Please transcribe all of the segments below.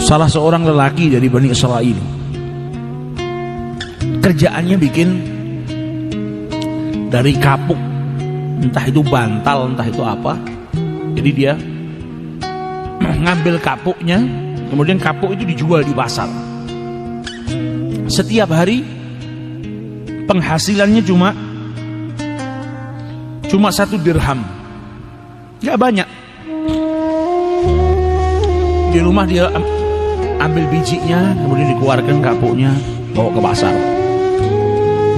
salah seorang lelaki dari Bani Israel. Kerjaannya bikin dari kapuk, entah itu bantal, entah itu apa. Jadi dia ngambil kapuknya, kemudian kapuk itu dijual di pasar. Setiap hari penghasilannya cuma 1 dirham, gak banyak. Di rumah dia ambil bijinya, kemudian dikeluarkan kapuknya, bawa ke pasar,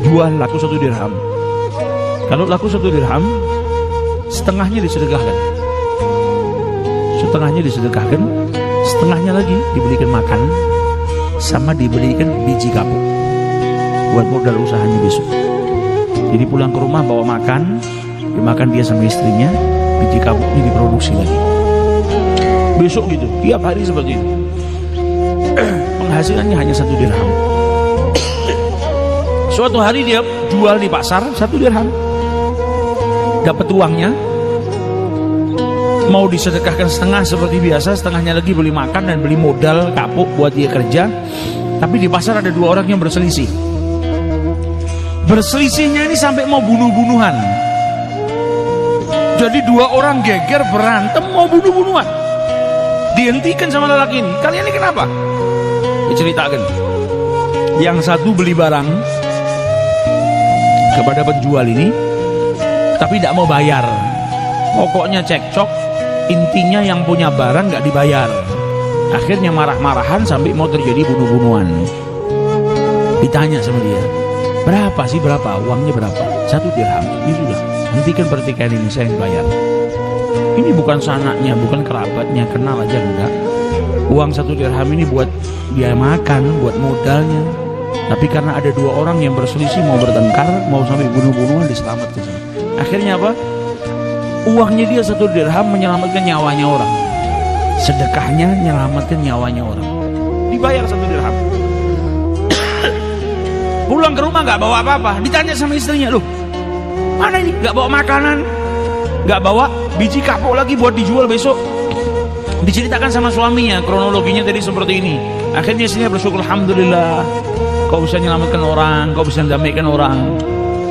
jual, laku 1 dirham. Kalau laku 1 dirham, setengahnya disedekahkan, setengahnya lagi dibelikan makan, sama dibelikan biji kapuk buat modal usahanya besok. Jadi pulang ke rumah bawa makan, dimakan dia sama istrinya, biji kapuknya diproduksi lagi. Besok gitu, tiap hari seperti itu. Penghasilannya hanya 1 dirham. Suatu hari dia jual di pasar 1 dirham, dapat uangnya, mau disedekahkan setengah seperti biasa, setengahnya lagi beli makan dan beli modal kapuk buat dia kerja. Tapi di pasar ada 2 orang yang berselisih. Berselisihnya ini sampai mau bunuh-bunuhan. Jadi 2 orang geger berantem mau bunuh-bunuhan. Dihentikan sama lelaki ini. Kalian ini kenapa? Diceritakan. Yang satu beli barang kepada penjual ini, tapi tidak mau bayar. Pokoknya cekcok. Intinya yang punya barang nggak dibayar. Akhirnya marah-marahan sampai mau terjadi bunuh-bunuhan. Ditanya sama dia, berapa sih, berapa? Uangnya berapa? 1 dirham. Ya sudah, hentikan pertikaian ini, saya yang bayar. Ini bukan sanaknya, bukan kerabatnya, kenal aja enggak. Uang 1 dirham ini buat dia makan, buat modalnya. Tapi karena ada 2 orang yang berselisih, mau bertengkar, mau sampai bunuh-bunuhan, diselamatkan. Akhirnya apa? Uangnya dia 1 dirham menyelamatkan nyawanya orang. Sedekahnya menyelamatkan nyawanya orang. Dibayar 1 dirham. Pulang ke rumah nggak bawa apa-apa. Ditanya sama istrinya, loh, mana ini? Nggak bawa makanan, nggak bawa biji kapuk lagi buat dijual besok. Diceritakan sama suaminya, kronologinya tadi seperti ini. Akhirnya istrinya bersyukur, alhamdulillah, kau bisa menyelamatkan orang, kau bisa mendamaikan orang.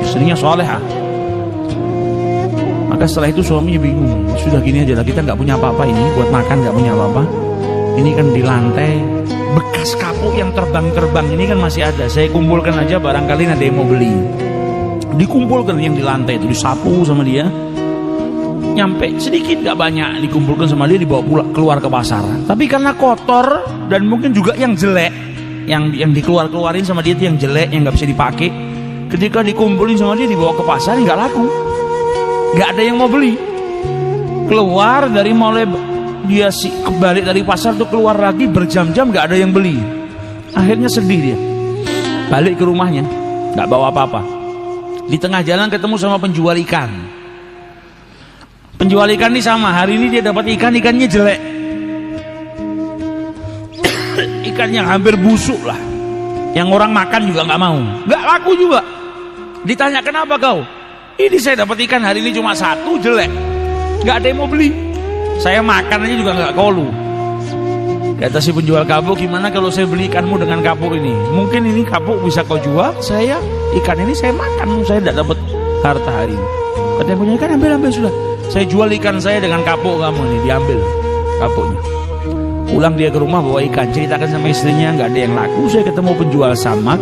Istrinya solehah. Maka setelah itu suaminya bingung, sudah gini aja lah, kita nggak punya apa-apa ini, buat makan nggak punya apa-apa. Ini kan di lantai bekas kapuk yang terbang-terbang ini kan masih ada. Saya kumpulkan aja, barangkali ada yang mau beli. Dikumpulkan yang di lantai itu, disapu sama dia. Nyampe sedikit gak banyak, dikumpulkan sama dia, dibawa pulang keluar ke pasar. Tapi karena kotor dan mungkin juga yang jelek, yang dikeluarin sama dia itu yang jelek, yang nggak bisa dipakai. Ketika dikumpulin sama dia, dibawa ke pasar, nggak laku, nggak ada yang mau beli. Keluar dari mulai dia kembali dari pasar tuh, keluar lagi berjam-jam nggak ada yang beli. Akhirnya sedih dia, balik ke rumahnya, nggak bawa apa-apa. Di tengah jalan ketemu sama penjual ikan. Penjual ikan ini sama, hari ini dia dapat ikannya jelek. Ikan yang hampir busuk lah, yang orang makan juga nggak mau, nggak laku juga. Ditanya, kenapa kau? Ini saya dapat ikan hari ini cuma 1, jelek, nggak ada yang mau beli. Saya makan aja juga nggak kolu. Kata si penjual kapuk, gimana kalau saya beli ikanmu dengan kapuk ini? Mungkin ini kapuk bisa kau jual, saya ikan ini saya makan, saya tidak dapat harta hari ini. Kata yang punya ikan, ambil sudah. Saya jual ikan saya dengan kapuk kamu ini, diambil kapuknya. Pulang dia ke rumah bawa ikan, ceritakan sama istrinya, nggak ada yang laku. Saya ketemu penjual samak,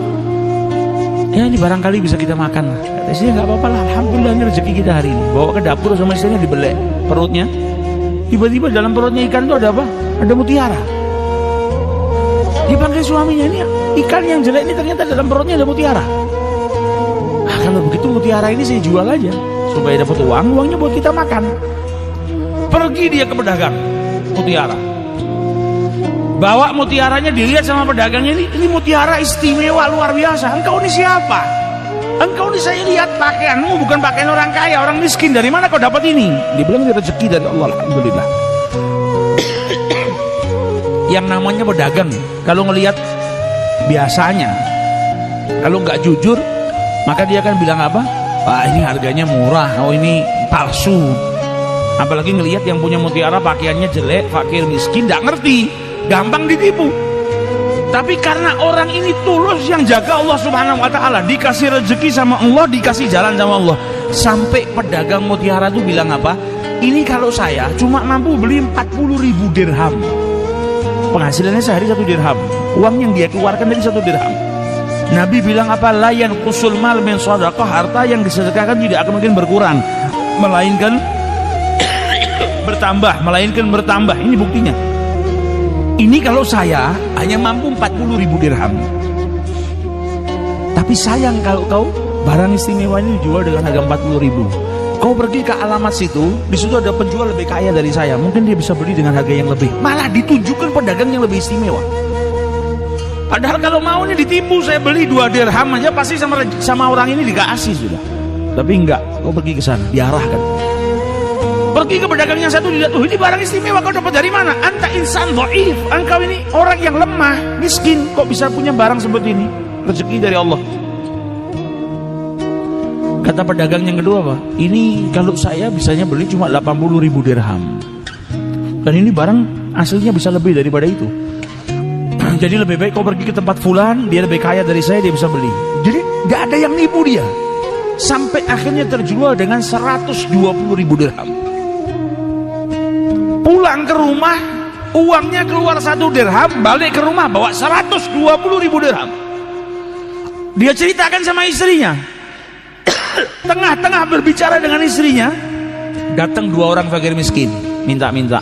ya ini barangkali bisa kita makan. Kata istrinya, nggak apa-apa lah, alhamdulillah ini rezeki kita hari ini. Bawa ke dapur sama istrinya, dibelek perutnya. Tiba-tiba dalam perutnya ikan itu ada apa? Ada mutiara. Dipanggil suaminya, ini ikan yang jelek ini ternyata dalam perutnya ada mutiara. Ah, kalau begitu mutiara ini saya jual aja supaya dapat uang, uangnya buat kita makan. Pergi dia ke pedagang mutiara, bawa mutiaranya, dilihat sama pedagangnya, ini mutiara istimewa luar biasa. Engkau ini siapa? Engkau ini saya lihat pakaianmu bukan pakaian orang kaya, orang miskin. Dari mana kau dapat ini? Dibilang ini rezeki dari Allah, alhamdulillah. Yang namanya pedagang, kalau ngelihat biasanya, kalau nggak jujur, maka dia akan bilang apa? Wah, ini harganya murah, oh ini palsu. Apalagi ngelihat yang punya mutiara pakaiannya jelek, fakir miskin, nggak ngerti. gampang ditipu. Tapi karena orang ini tulus yang jaga Allah Subhanahu wa taala, dikasih rezeki sama Allah, dikasih jalan sama Allah. Sampai pedagang mutiara itu bilang apa? Ini kalau saya cuma mampu beli 40.000 dirham. Penghasilannya sehari 1 dirham. Uang yang dia keluarkan dari 1 dirham. Nabi bilang apa? La yanqusul mal min shadaqah, harta yang disedekahkan tidak akan mungkin berkurang, melainkan bertambah. Ini buktinya. Ini kalau saya hanya mampu 40.000 dirham. Tapi sayang kalau kau barang istimewa ini dijual dengan harga 40.000. Kau pergi ke alamat situ, di situ ada penjual lebih kaya dari saya. Mungkin dia bisa beli dengan harga yang lebih. Malah ditunjukkan pedagang yang lebih istimewa. Padahal kalau mau nih ditipu, saya beli 2 dirham aja pasti sama orang ini dikasih sudah. Tapi enggak, kau pergi ke sana, diarahkan. Pergi ke pedagang yang satu, dilihat, ini barang istimewa, kau dapat dari mana? Anta insan dhaif, engkau ini orang yang lemah, miskin, kok bisa punya barang seperti ini? Rezeki dari Allah. Kata pedagang yang kedua apa? Ini kalau saya bisanya beli cuma 80.000 dirham. Dan ini barang aslinya bisa lebih daripada itu. Jadi lebih baik kau pergi ke tempat fulan, dia lebih kaya dari saya, dia bisa beli. Jadi gak ada yang nipu dia. Sampai akhirnya terjual dengan 120.000 dirham. Pulang ke rumah, uangnya keluar 1 dirham, balik ke rumah bawa 120.000 dirham. Dia ceritakan sama istrinya. Tengah-tengah berbicara dengan istrinya, datang 2 orang fakir miskin, minta-minta.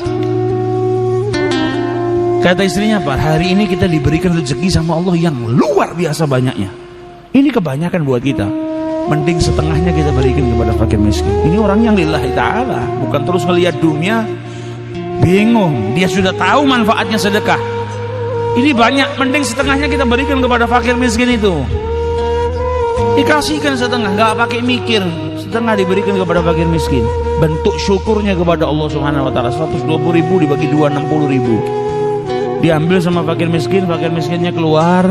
Kata istrinya apa? Hari ini kita diberikan rezeki sama Allah yang luar biasa banyaknya. Ini kebanyakan buat kita. Mending setengahnya kita berikan kepada fakir miskin. Ini orang yang lillahi ta'ala, bukan terus ngelihat dunia bingung. Dia sudah tahu manfaatnya sedekah. Ini banyak, mending setengahnya kita berikan kepada fakir miskin itu. Dikasihkan setengah, gak pakai mikir. Setengah diberikan kepada fakir miskin. Bentuk syukurnya kepada Allah Subhanahu wa taala. 120.000 dibagi 2, 60.000. Diambil sama fakir miskinnya keluar,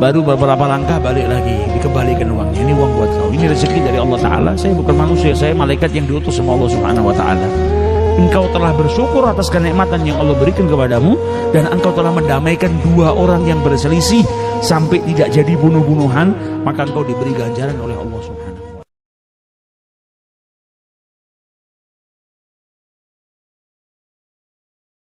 baru beberapa langkah balik lagi, dikembalikan uangnya. Ini uang buat kau, ini rezeki dari Allah Ta'ala. Saya bukan manusia, saya malaikat yang diutus sama Allah Subhanahu wa taala. Engkau telah bersyukur atas kenikmatan yang Allah berikan kepadamu, dan engkau telah mendamaikan 2 orang yang berselisih sampai tidak jadi bunuh-bunuhan, maka engkau diberi ganjaran oleh Allah Subhanahu wa taala.